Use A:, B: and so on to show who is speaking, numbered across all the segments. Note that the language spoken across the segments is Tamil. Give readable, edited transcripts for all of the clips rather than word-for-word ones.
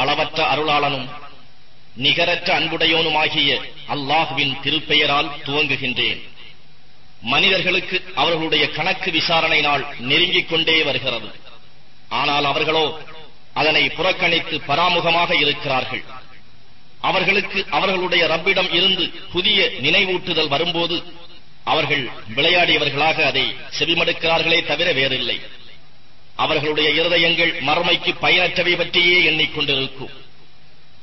A: அளவற்ற அருளாளனும் நிகரற்ற அன்புடையோனுமாகிய அல்லாஹ்வின் திருப்பெயரால் துவங்குகின்றேன். மனிதர்களுக்கு அவர்களுடைய கணக்கு விசாரணை நாள் நெருங்கிக் கொண்டே வருகிறது. ஆனால் அவர்களோ அதனை புறக்கணித்து பராமுகமாக இருக்கிறார்கள். அவர்களுக்கு அவர்களுடைய ரப்பிடம் இருந்து புதிய நினைவூட்டுதல் வரும்போது அவர்கள் விளையாடியவர்களாக அதை செவிமடுக்கிறார்களே தவிர வேறில்லை. அவர்களுடைய இருதயங்கள் மறுமைக்கு பயனற்றவை பற்றியே எண்ணிக்கொண்டிருக்கும்.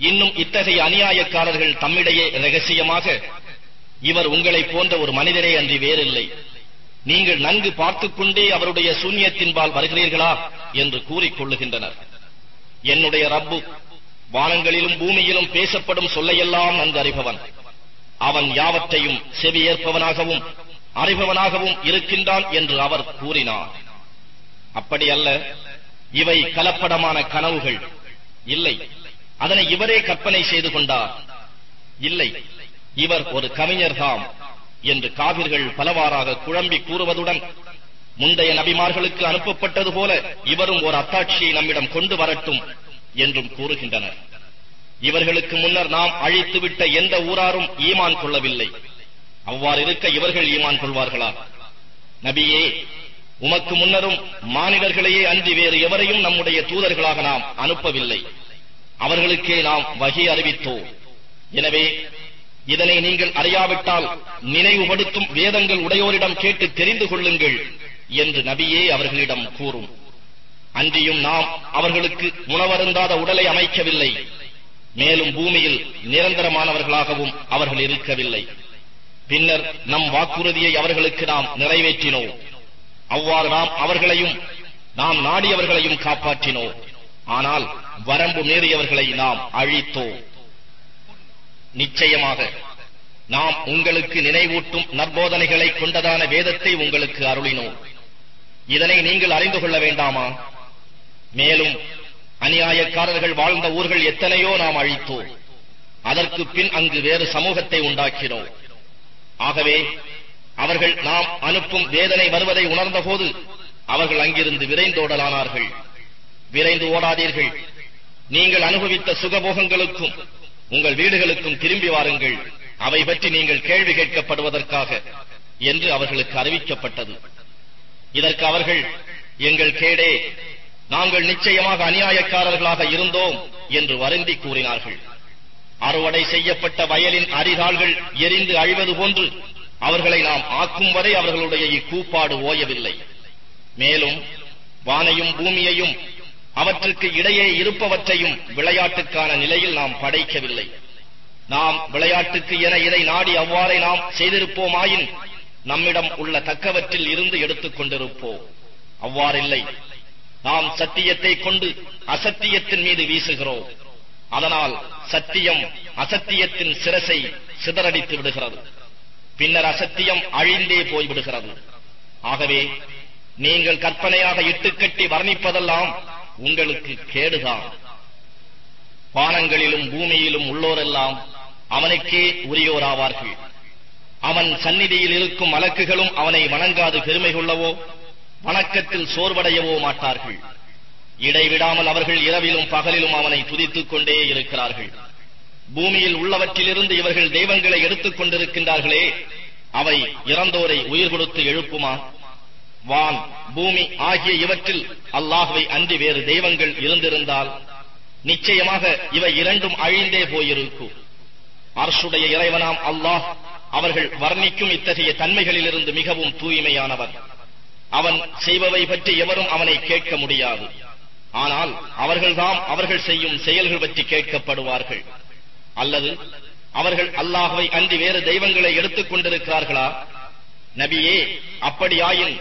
A: இன்னும் இத்தகைய அநியாயக்காரர்கள் தம்மிடையே இரகசியமாக, இவர் உங்களைப் போன்ற ஒரு மனிதரே அன்றி வேறில்லை, நீங்கள் நன்கு பார்த்துக் கொண்டே அவருடைய சூன்யத்தின்பால் வருகிறீர்களா என்று கூறிக்கொள்ளுகின்றனர். என்னுடைய ரப்பு வானங்களிலும் பூமியிலும் பேசப்படும் சொல்லையெல்லாம் நன்கு அறிபவன். அவன் யாவற்றையும் செவியேற்பவனாகவும் அறிபவனாகவும் இருக்கின்றான் என்று அவர் கூறினார். அப்படியல்ல, இவை கலப்படமான கனவுகள். இல்லை, அதனை இவரே கற்பனை செய்து கொண்டார். இல்லை, இவர் ஒரு கவிஞர்தாம் என்று காவிர்கள் பலவாறாக குழம்பி கூறுவதுடன், முந்தைய நபிமார்களுக்கு அனுப்பப்பட்டது போல இவரும் ஒரு அத்தாட்சியை நம்மிடம் கொண்டு வரட்டும் என்றும் கூறுகின்றனர். இவர்களுக்கு முன்னர் நாம் அழித்துவிட்ட எந்த ஊராரும் ஈமான் கொள்ளவில்லை. அவ்வாறு இருக்க இவர்கள் ஈமான் கொள்வார்களா? நபியே, உமக்கு முன்னரும் மானிடர்களையே அன்றி வேறு எவரையும் நம்முடைய தூதர்களாக நாம் அனுப்பவில்லை. அவர்களுக்கே நாம் வஹி அறிவித்தோம். எனவே இதனை நீங்கள் அறியாவிட்டால் நினைவுபடுத்தும் வேதங்கள் உடையோரிடம் கேட்டு தெரிந்து கொள்ளுங்கள் என்று நபியே அவர்களிடம் கூறும். அன்றியும் நாம் அவர்களுக்கு உணவருந்தாத உடலை அமைக்கவில்லை, மேலும் பூமியில் நிரந்தரமானவர்களாகவும் அவர்கள் இருக்கவில்லை. பின்னர் நம் வாக்குறுதியை அவர்களுக்கு நாம் நிறைவேற்றினோம். அவ்வாறு நாம் அவர்களையும் நாம் நாடியவர்களையும் காப்பாற்றினோம். ஆனால் வரம்பு மீறியவர்களை நாம் அழித்தோம். நிச்சயமாக நாம் உங்களுக்கு நினைவூட்டும் நற்போதனைகளை கொண்டதான வேதத்தை உங்களுக்கு அருளினோம். இதனை நீங்கள் அறிந்து கொள்ள வேண்டாமா? மேலும் அநியாயக்காரர்கள் வாழ்ந்த ஊர்கள் எத்தனையோ நாம் அழித்தோம். அதற்கு பின் அங்கு வேறு சமூகத்தை உண்டாக்கினோம். ஆகவே அவர்கள் நாம் அனுப்பும் வேதனை வருவதை உணர்ந்தபோது அவர்கள் அங்கிருந்து விரைந்தோடலானார்கள். விரைந்து ஓடாதீர்கள். நீங்கள் அனுபவித்த சுகபோகங்களுக்கும் உங்கள் வீடுகளுக்கும் திரும்பி வாருங்கள். அவை பற்றி நீங்கள் கேள்வி கேட்கப்படுவதற்காக என்று அவர்களுக்கு அறிவிக்கப்பட்டது. இதற்கு அவர்கள், எங்கள் கேடே, நாங்கள் நிச்சயமாக அநியாயக்காரர்களாக இருந்தோம் என்று வருந்தி கூறினார்கள். அறுவடை செய்யப்பட்ட வயலின் அரிதாள்கள் எரிந்து அழிவது போன்று அவர்களை நாம் ஆக்கும் வரை அவர்களுடைய இக்கூப்பாடு ஓயவில்லை. மேலும் வானையும் பூமியையும் அவற்றுக்கு இடையே இருப்பவற்றையும் விளையாட்டுக்கான நிலையில் நாம் படைக்கவில்லை. நாம் விளையாட்டுக்கு என இதை நாடி அவ்வாறே நாம் செய்திருப்போமாயின் நம்மிடம் உள்ள தக்கவற்றில் இருந்து எடுத்துக் கொண்டிருப்போம். அவ்வாறில்லை. நாம் சத்தியத்தை கொண்டு அசத்தியத்தின் மீது வீசுகிறோம். அதனால் சத்தியம் அசத்தியத்தின் சிரசை சிதறடித்து விடுகிறது. பின்னர் அசத்தியம் அழிந்தே போய்விடுகிறது. ஆகவே நீங்கள் கற்பனையாக இட்டுக்கட்டி வர்ணிப்பதெல்லாம் உங்களுக்கு கேடுதான். வானங்களிலும் பூமியிலும் உள்ளோரெல்லாம் அவனுக்கே உரியோராவார்கள். அவன் சந்நிதியில் இருக்கும் மலக்குகளும் அவனை வணங்காது பெருமை கொள்ளவோ வணக்கத்தில் சோர்வடையவோ மாட்டார்கள். இடைவிடாமல் அவர்கள் இரவிலும் பகலிலும் அவனை துதித்துக் கொண்டே இருக்கிறார்கள். பூமியில் உள்ளவற்றிலிருந்து இவர்கள் தெய்வங்களை எடுத்துக் கொண்டிருக்கின்றார்களே, அவை இறந்தோரை உயிர் கொடுத்து எழுப்புமா? வான் பூமி ஆகிய இவற்றில் அல்லாஹ்வை அன்றி வேறு தெய்வங்கள் இருந்திருந்தால் நிச்சயமாக இவை இரண்டும் அழிந்தே போயிருக்கும். அர்ஷுடைய இறைவனாம் அல்லாஹ் அவர்கள் வர்ணிக்கும் இத்தகைய தன்மைகளிலிருந்து மிகவும் தூய்மையானவர். அவன் செய்பவை பற்றி எவரும் அவனை கேட்க முடியாது. ஆனால் அவர்கள்தாம் அவர்கள் செய்யும் செயல்கள் பற்றி கேட்கப்படுவார்கள். அல்லது அவர்கள் அல்லாஹ்வை அன்றி வேறு தெய்வங்களை எடுத்துக் கொண்டிருக்கிறார்களா? நபியே, அப்படியாயின்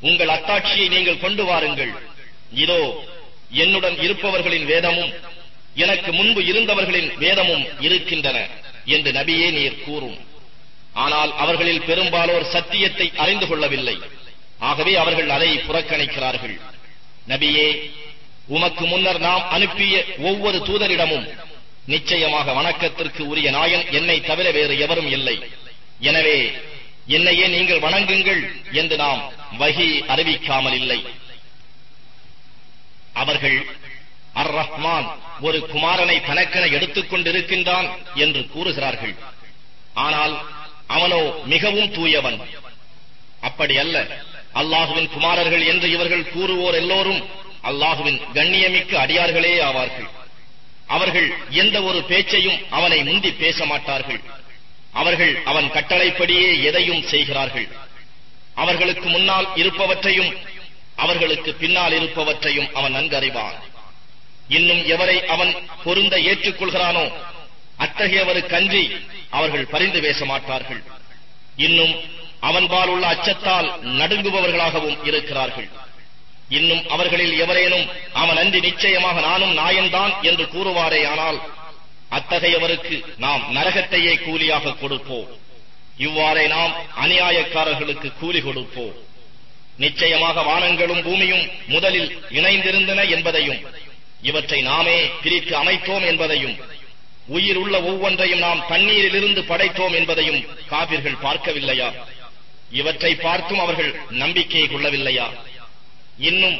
A: உங்கள் அத்தாட்சியை நீங்கள் கொண்டு வாருங்கள். இதோ என்னுடன் இருப்பவர்களின் வேதமும் எனக்கு முன்பு இருந்தவர்களின் வேதமும் இருக்கின்றன என்று நபியே நீர் கூறும். ஆனால் அவர்களில் பெரும்பாலோர் சத்தியத்தை அறிந்து கொள்ளவில்லை. ஆகவே அவர்கள் அதை புறக்கணிக்கிறார்கள். நபியே, உமக்கு முன்னர் நாம் அனுப்பிய ஒவ்வொரு தூதரிடமும் நிச்சயமாக வணக்கத்திற்கு உரிய நாயன் என்னை தவிர வேறு எவரும் இல்லை. எனவே என்னையே நீங்கள் வணங்குங்கள் என்று நாம் வஹி அறிவிக்காமல் இல்லை. அவர்கள் அர் ரஹ்மான் ஒரு குமாரனை தனக்கென எடுத்துக் கொண்டிருக்கின்றான் என்று கூறுகிறார்கள். ஆனால் அவனோ மிகவும் தூயவன். அப்படி அல்ல. அல்லாஹுவின் குமாரர்கள் என்று இவர்கள் கூறுவோர் எல்லோரும் அல்லாஹுவின் கண்ணியமிக்க அடியார்களே ஆவார்கள். அவர்கள் எந்த ஒரு பேச்சையும் அவனை முந்தி பேச மாட்டார்கள். அவர்கள் அவன் கட்டளைப்படியே எதையும் செய்கிறார்கள். அவர்களுக்கு முன்னால் இருப்பவற்றையும் அவர்களுக்கு பின்னால் இருப்பவற்றையும் அவன் நன்கறிவான். இன்னும் எவரை அவன் பொருந்த ஏற்றுக்கொள்கிறானோ அத்தகையவருக்கன்றி அவர்கள் பரிந்து பேச மாட்டார்கள். இன்னும் அவன்பால் உள்ள அச்சத்தால் நடுங்குபவர்களாகவும் இருக்கிறார்கள். இன்னும் அவர்களில் எவரேனும் அவன் அன்றி நிச்சயமாக நானும் நாயன்தான் என்று கூறுவாரே, ஆனால் அத்தகையவருக்கு நாம் நரகத்தையே கூலியாக கொடுப்போம். இவ்வாறே நாம் அநியாயக்காரர்களுக்கு கூலி கொடுப்போம். நிச்சயமாக வானங்களும் பூமியும் முதலில் இணைந்திருந்தன என்பதையும் இவற்றை நாமே பிரித்து அமைத்தோம் என்பதையும் உயிர் உள்ள ஒவ்வொன்றையும் நாம் தண்ணீரிலிருந்து படைத்தோம் என்பதையும் காபிர்கள் பார்க்கவில்லையா? இவற்றை பார்த்தும் அவர்கள் நம்பிக்கை கொள்ளவில்லையா? இன்னும்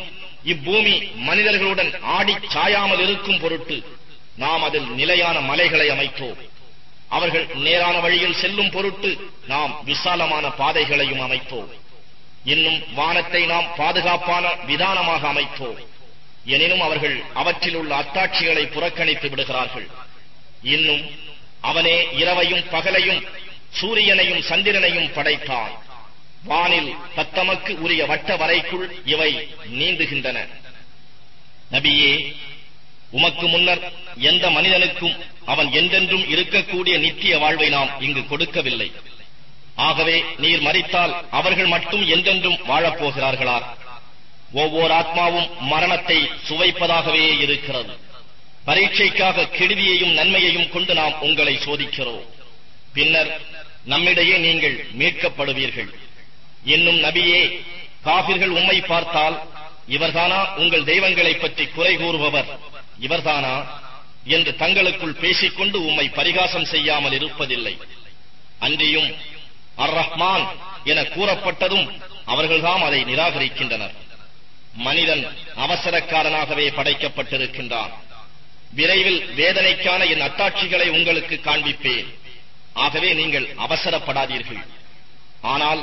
A: இப்பூமி மனிதர்களுடன் ஆடி சாயாமல் இருக்கும் பொருட்டு நாம் அதில் நிலையான மலைகளை அமைத்தோம். அவர்கள் நேரான வழியில் செல்லும் பொருட்டு நாம் விசாலமான பாதைகளையும் அமைத்தோம். இன்னும் வானத்தை நாம் பாதுகாப்பான விதானமாக அமைத்தோம். எனினும் அவர்கள் அவற்றில் உள்ள அத்தாட்சிகளை புறக்கணித்து விடுகிறார்கள். இன்னும் அவனே இரவையும் பகலையும் சூரியனையும் சந்திரனையும் படைத்தான். வானில் தத்தமக்கு உரிய வட்ட வரைக்குள் இவை நீந்துகின்றன. நபியே, உமக்கு முன்னர் எந்த மனிதனுக்கும் அவன் என்றென்றும் இருக்கக்கூடிய நித்திய வாழ்வை நாம் இங்கு கொடுக்கவில்லை. ஆகவே நீர் மரித்தால் அவர்கள் மட்டும் என்றென்றும் வாழப்போகிறார்களா? ஒவ்வொரு ஆத்மாவும் மரணத்தை சுவைப்பதாகவே இருக்கிறது. பரீட்சைக்காக கெடுதியையும் நன்மையையும் கொண்டு நாம் உங்களை சோதிக்கிறோம். பின்னர் நம்மிடையே நீங்கள் மீட்கப்படுவீர்கள். இன்னும் நபியே, காபிர்கள் உம்மை பார்த்தால் இவர்தானா உங்கள் தெய்வங்களை பற்றி குறை கூறுபவர், இவர்தானா என்று தங்களுக்குள் பேசிக்கொண்டு உம்மை பரிகாசம் செய்யாமல் இருப்பதில்லை. அன்றியும் அர் ரஹ்மான் என கூறப்பட்டதும் அவர்கள்தாம் அதை நிராகரிக்கின்றனர். மனிதன் அவசரக்காரனாகவே படைக்கப்பட்டிருக்கின்றான். விரைவில் வேதனைக்கான என் அத்தாட்சிகளை உங்களுக்கு காண்பிப்பேன். ஆகவே நீங்கள் அவசரப்படாதீர்கள். ஆனால்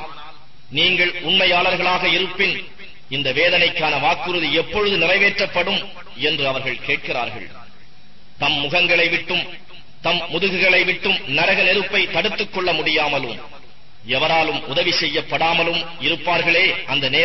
A: நீங்கள் உண்மையாளர்களாக இருப்பின் இந்த வேதனைக்கான வாக்குறுதி எப்பொழுது நிறைவேற்றப்படும் என்று அவர்கள் கேட்கிறார்கள். தம் முகங்களை விட்டும் தம் முதுகுகளை விட்டும் நரக நெருப்பை தடுத்துக் கொள்ள முடியாமலும் எவராலும் உதவி செய்யப்படாமலும் இருப்பார்களே அந்த நேரம்